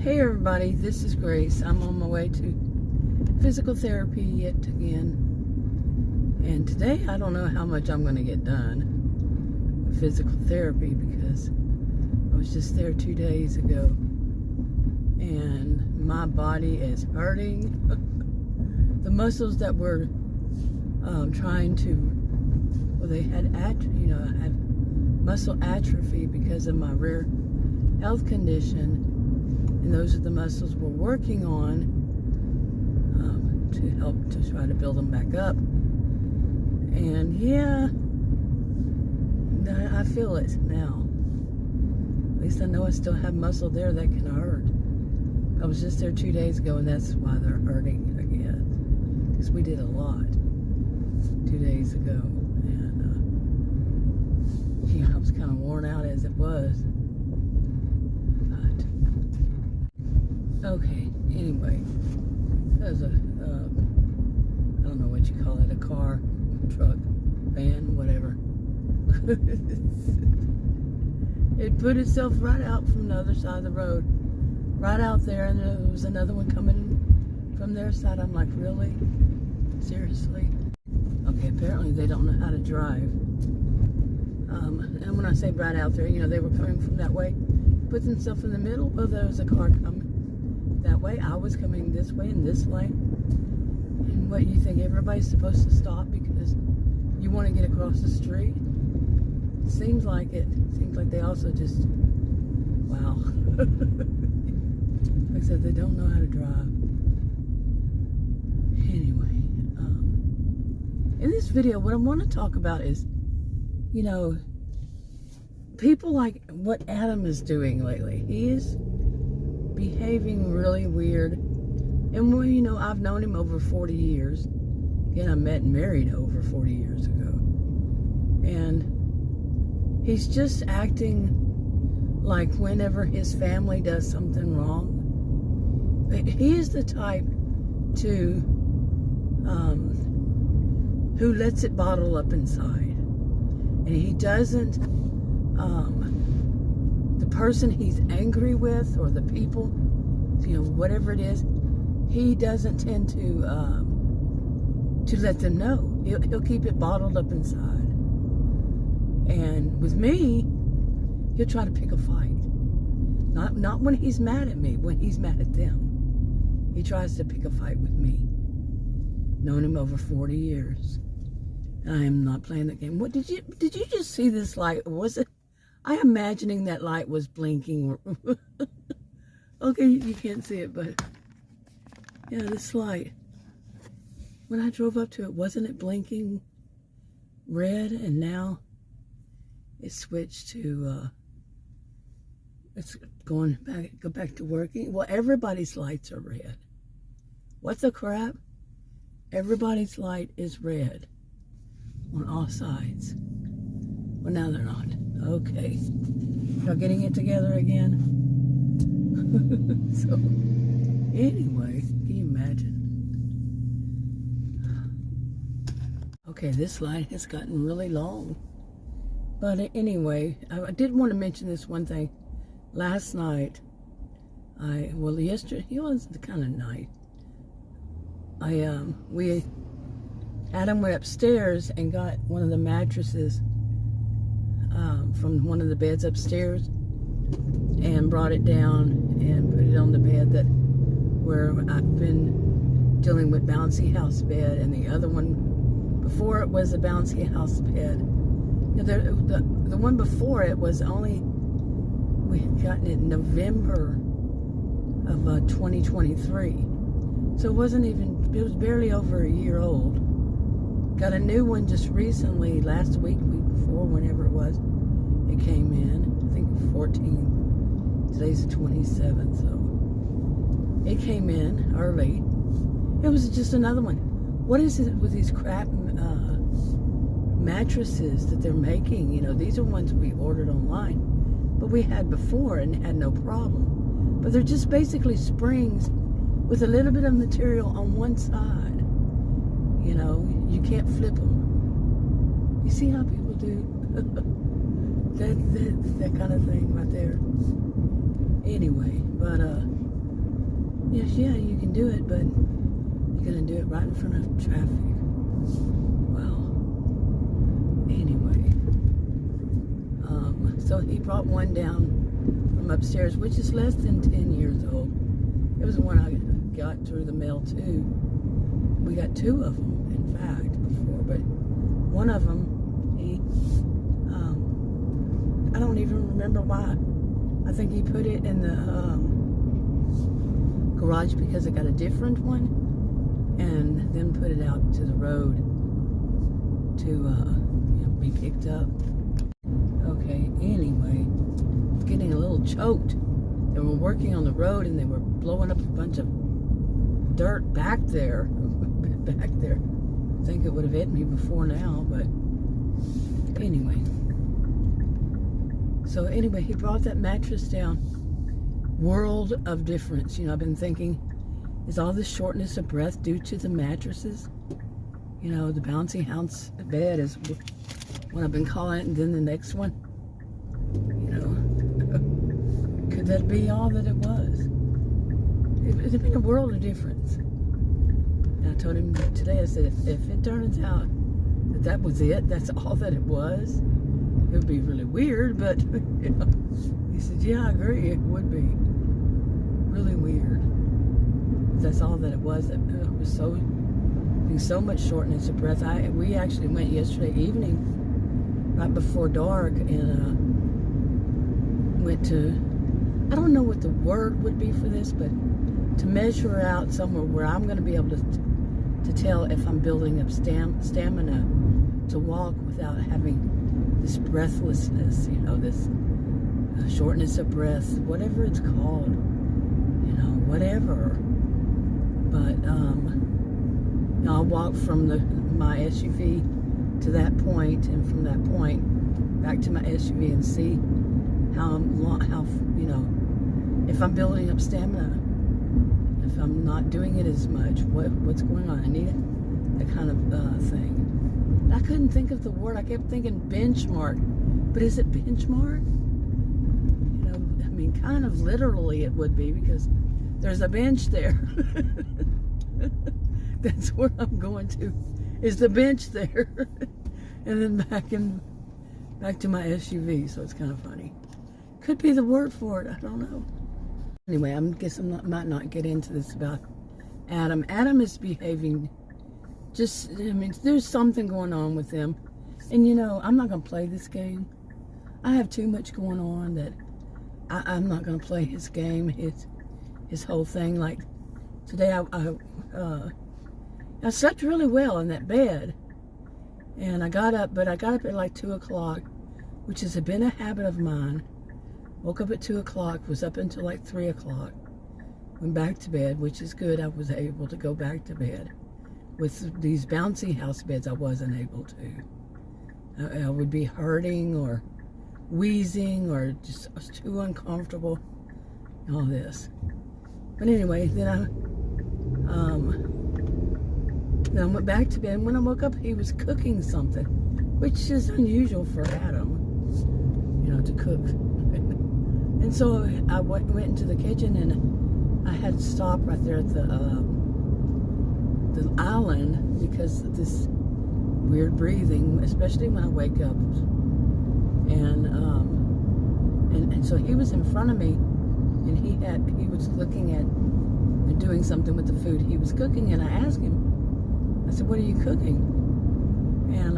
Hey everybody, this is Grace. I'm on my way to physical therapy yet again. And today I don't know how much I'm going to get done with physical therapy because I was just there 2 days ago. And my body is hurting. The muscles that were trying to, well, they had I had muscle atrophy because of my rare health condition. And those are the muscles we're working on to help to try to build them back up. And yeah, I feel it now. At least I know I still have muscle there that can hurt. I was just there 2 days ago, and that's why they're hurting again. Because we did a lot 2 days ago. And I was kind of worn out as it was. Okay, anyway, there's a, I don't know what you call it, a car, truck, van, whatever. It put itself right out from the other side of the road, right out there, and there was another one coming from their side. I'm like, really? Seriously? Okay, apparently they don't know how to drive. And when I say right out there, they were coming from that way, put themselves in the middle. Well, there was a car coming that way. I was coming this way in this lane. And what, you think everybody's supposed to stop because you want to get across the street? Seems like it. Seems like they also just, wow. Like I said, they don't know how to drive. Anyway, in this video, what I want to talk about is, people like what Adam is doing lately. He is behaving really weird. And I've known him over 40 years. Again, I met and married over 40 years ago. And he's just acting like whenever his family does something wrong. He is the type to who lets it bottle up inside. And he doesn't, the person he's angry with or the people, whatever it is, he doesn't tend to let them know. He'll keep it bottled up inside. And with me, he'll try to pick a fight. Not when he's mad at me, when he's mad at them. He tries to pick a fight with me. Known him over 40 years. I am not playing that game. What did you just see this light? Was it? I am imagining that light was blinking. Okay, you can't see it, but yeah, this light. When I drove up to it, wasn't it blinking red? And now it switched to it's go back to working. Well, everybody's lights are red. What the crap? Everybody's light is red on all sides. Well, now they're not. Okay. Y'all getting it together again? So, anyway, can you imagine? Okay, this light has gotten really long. But anyway, I did want to mention this one thing. Last night, yesterday, it was the kind of night. Adam went upstairs and got one of the mattresses from one of the beds upstairs and brought it down and put it on the bed where I've been dealing with bouncy house bed, and the other one before it was a bouncy house bed. The one before it was we had gotten it in November of 2023. So it was barely over a year old. Got a new one just recently, last week before, whenever it was. It came in, I think 14th. Today's the 27th, so it came in early. It was just another one. What is it with these crap mattresses that they're making? These are ones we ordered online, but we had before and had no problem. But they're just basically springs with a little bit of material on one side. You can't flip them. You see how people do that kind of thing right there. Anyway, but Yes, yeah, you can do it, but you're going to do it right in front of traffic. Well, anyway. So he brought one down from upstairs, which is less than 10 years old. It was one I got through the mail, too. We got two of them, in fact, before, but one of them, I don't even remember why. I think he put it in the garage because it got a different one, and then put it out to the road to be picked up. Okay, anyway, it's getting a little choked. They were working on the road and they were blowing up a bunch of dirt back there. Back there. I think it would have hit me before now, but anyway. So anyway, he brought that mattress down. World of difference. I've been thinking, is all this shortness of breath due to the mattresses? The bouncy house bed is what I've been calling it, and then the next one. Could that be all that it was? It's been a world of difference. And I told him today, I said, if it turns out that was it, that's all that it was, it would be really weird, but, he said, yeah, I agree, it would be really weird. That's all that it was. It was so much shortness of breath. We actually went yesterday evening, right before dark, and went to, I don't know what the word would be for this, but to measure out somewhere where I'm going to be able to tell if I'm building up stamina to walk without having this breathlessness, this shortness of breath, whatever it's called, whatever. But I'll walk from my SUV to that point, and from that point back to my SUV, and see how if I'm building up stamina, if I'm not doing it as much, what's going on? I need it, that kind of thing. I couldn't think of the word. I kept thinking benchmark, but is it benchmark? Kind of literally it would be, because there's a bench there. That's where I'm going to, is the bench there. And then back to my SUV, so it's kind of funny. Could be the word for it, I don't know. Anyway, might not get into this about Adam. Adam is behaving there's something going on with him. And I'm not going to play this game. I have too much going on that I'm not going to play his game, his whole thing. Like today, I slept really well in that bed, and I got up at like 2 o'clock, which has been a habit of mine. Woke up at 2 o'clock, was up until like 3 o'clock, went back to bed, which is good. I was able to go back to bed. With these bouncy house beds, I wasn't able to. I would be hurting or wheezing or just too uncomfortable, all this. But anyway, then I went back to bed. When I woke up, he was cooking something, which is unusual for Adam, to cook. And so I went into the kitchen, and I had to stop right there at the island because of this weird breathing, especially when I wake up. And so he was in front of me, and he was looking at and doing something with the food he was cooking, and I asked him, I said, what are you cooking? And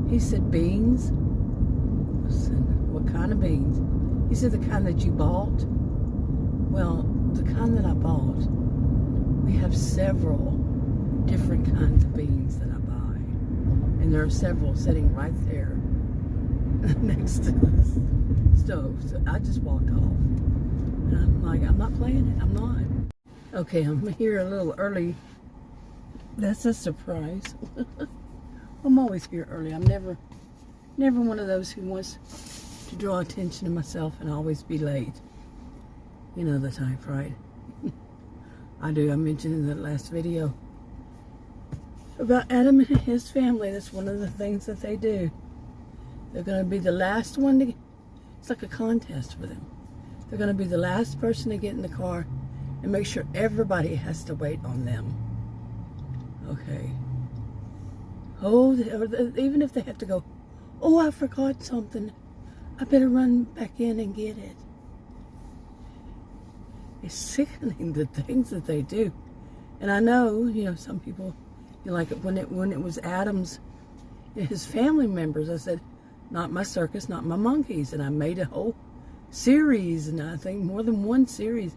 he said, beans. I said, what kind of beans? He said, the kind that you bought. Well, the kind that I bought, we have several different kinds of beans that I buy, and there are several sitting right there next to the stove. So I just walked off, and I'm like, I'm not playing it. I'm not. Okay, I'm here a little early. That's a surprise. I'm always here early. I'm never one of those who wants to draw attention to myself and always be late. You know the type, right? I do. I mentioned in the last video about Adam and his family. That's one of the things that they do. They're going to be the last one to... It's like a contest for them. They're going to be the last person to get in the car and make sure everybody has to wait on them. Okay. Oh, even if they have to go, oh, I forgot something. I better run back in and get it. It's sickening, the things that they do. And I know, some people, like when it was Adam's, his family members, I said, not my circus, not my monkeys. And I made a whole series, and I think more than one series.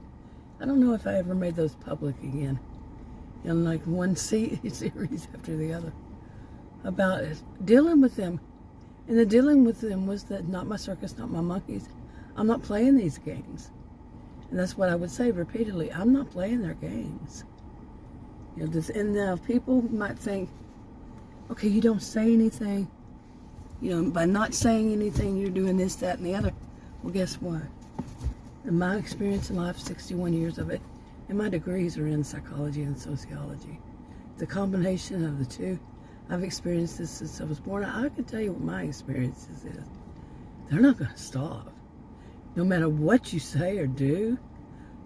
I don't know if I ever made those public again. Like one series after the other. About dealing with them. And the dealing with them was that not my circus, not my monkeys. I'm not playing these games. And that's what I would say repeatedly. I'm not playing their games. And people might think, okay, you don't say anything. By not saying anything, you're doing this, that, and the other. Well, guess what? In my experience in life, 61 years of it, and my degrees are in psychology and sociology. The combination of the two, I've experienced this since I was born. I can tell you what my experiences is. They're not going to stop. No matter what you say or do,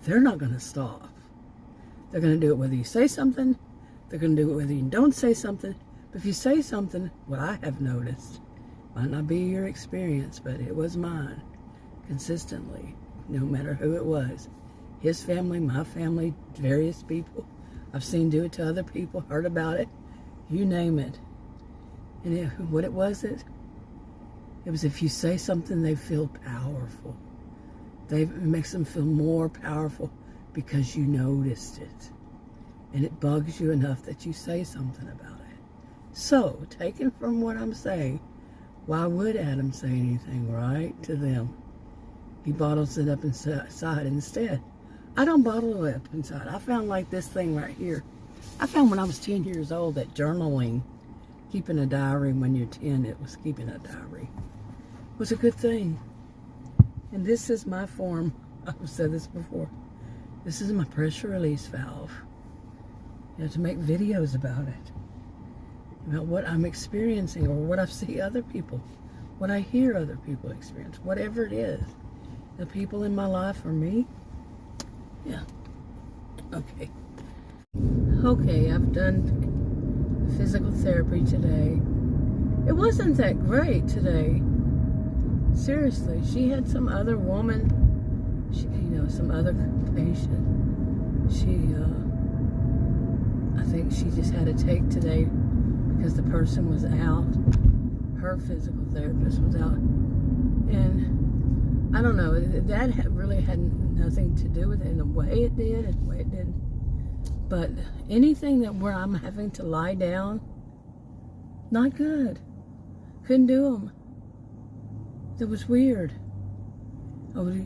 they're not going to stop. They're going to do it whether you say something. They're going to do it whether you don't say something. But if you say something, what I have noticed, might not be your experience, but it was mine, consistently, no matter who it was. His family, my family, various people. I've seen do it to other people, heard about it, you name it. And what it was, it was if you say something, they feel powerful. It makes them feel more powerful because you noticed it. And it bugs you enough that you say something about it. So, taken from what I'm saying, why would Adam say anything right to them? He bottles it up inside instead. I don't bottle it up inside. I found like this thing right here. I found when I was 10 years old that journaling, keeping a diary when you're 10, it was keeping a diary, was a good thing. And this is my form. I've said this before. This is my pressure release valve. To make videos about it. About what I'm experiencing or what I see other people, what I hear other people experience, whatever it is. The people in my life or me. Yeah. Okay. Okay, I've done physical therapy today. It wasn't that great today. Seriously, she had some other woman, some other patient. I think she just had a take today because the person was out. Her physical therapist was out. And I don't know, that really had nothing to do with it in the way it did and the way it didn't. But anything where I'm having to lie down, not good. Couldn't do them. It was weird. I was,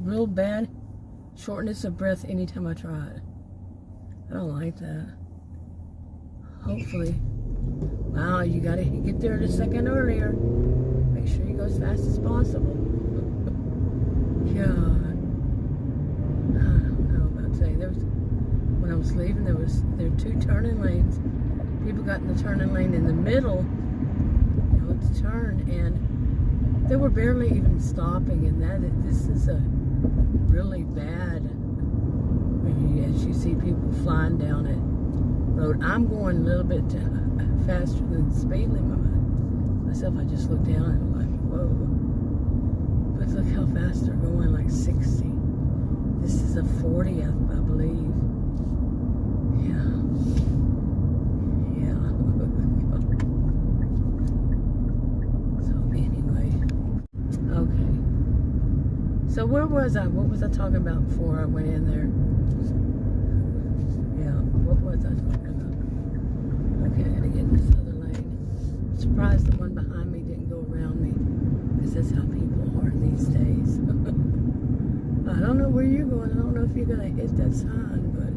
real bad shortness of breath anytime I tried. I don't like that. Hopefully. Wow, you gotta get there a second earlier. Make sure you go as fast as possible. God. I don't know about today. When I was leaving, there were 2 turning lanes. People got in the turning lane in the middle, to turn, and they were barely even stopping. And this is a really bad. As you see people flying down it road, I'm going a little bit faster than the speed limit. Myself, I just looked down and I'm like, whoa. But look how fast they're going, like 60. This is a 40, I believe. Yeah. So anyway, okay. So where was I? What was I talking about before I went in there? What was I talking about? Okay, I gotta get in this other lane. I'm surprised the one behind me didn't go around me, because that's how people are these days. I don't know where you're going. I don't know if you're gonna hit that sign, but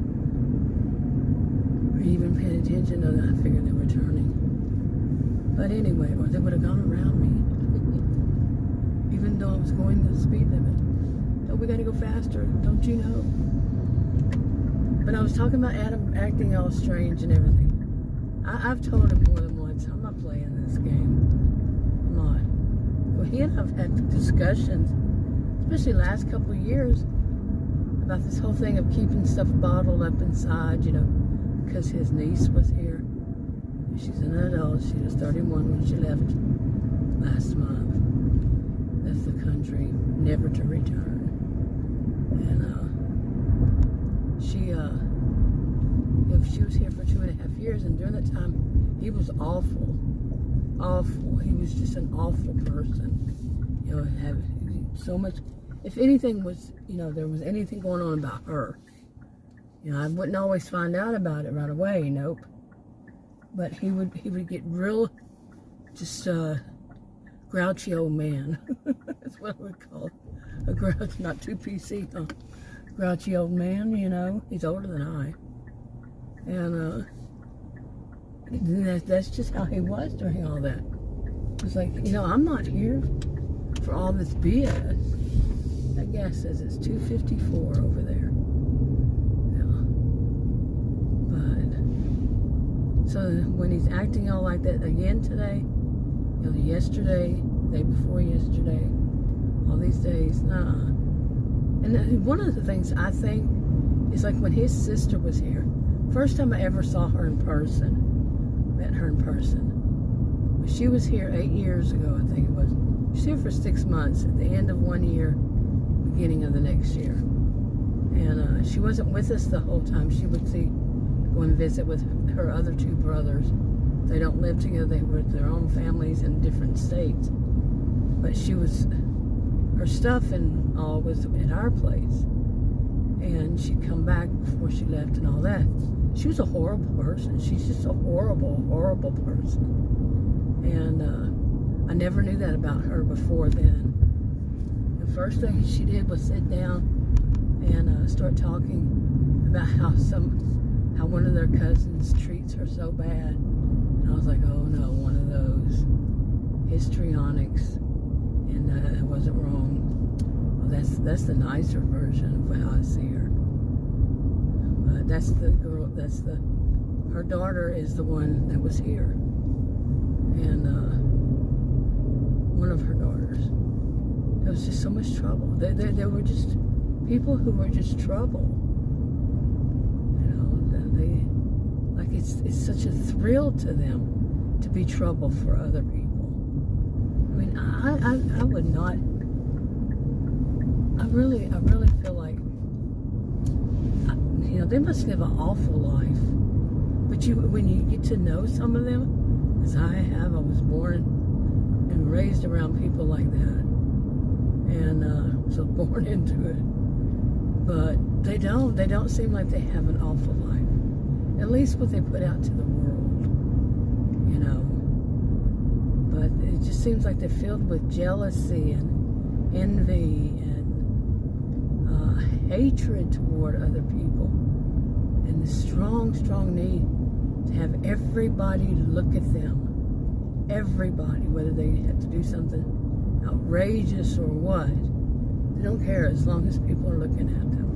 or even paying attention to that. I figured they were turning. But anyway, or they would have gone around me. Even though I was going the speed limit. Oh, we gotta go faster, don't you know? But I was talking about Adam acting all strange and everything. I've told him more than once, I'm not playing this game. I'm not. Well, he and I've had discussions, especially the last couple of years, about this whole thing of keeping stuff bottled up inside, because his niece was here. She's an adult. She was 31 when she left last month. Left the country, never to return. And she was here for 2.5 years, and during that time, he was awful. He was just an awful person. Have so much. If anything was, there was anything going on about her, I wouldn't always find out about it right away. Nope. But he would get real, just grouchy old man. That's what I would call a grouch. Not too PC, huh? Grouchy old man. He's older than I, and that's just how he was during all that. It's like, I'm not here for all this BS. That gas says it's $2.54 over there. Yeah. But so when he's acting all like that again today, yesterday, day before yesterday, all these days, nah. And one of the things I think is like when his sister was here, first time I ever saw her in person, met her in person. She was here 8 years ago, I think it was. She was here for 6 months, at the end of 1 year, beginning of the next year. And she wasn't with us the whole time. She would go and visit with her other 2 brothers. They don't live together. They were with their own families in different states. But her stuff and all was at our place. And she'd come back before she left and all that. She was a horrible person. She's just a horrible, horrible person. And I never knew that about her before then. The first thing she did was sit down and start talking about how one of their cousins treats her so bad. And I was like, oh no, one of those histrionics. And I wasn't wrong. Well, that's the nicer version of how I see her. But that's the girl. Her daughter is the one that was here. And one of her daughters. There was just so much trouble. There were just people who were just trouble. It's such a thrill to them to be trouble for other people. I mean, I would not. I really feel like, they must live an awful life. But when you get to know some of them, as I have, I was born and raised around people like that, and so born into it. But they don't seem like they have an awful life. At least what they put out to the world, But it just seems like they're filled with jealousy and envy and hatred toward other people, and the strong, strong need to have everybody look at them. Everybody, whether they have to do something outrageous or what, they don't care as long as people are looking at them.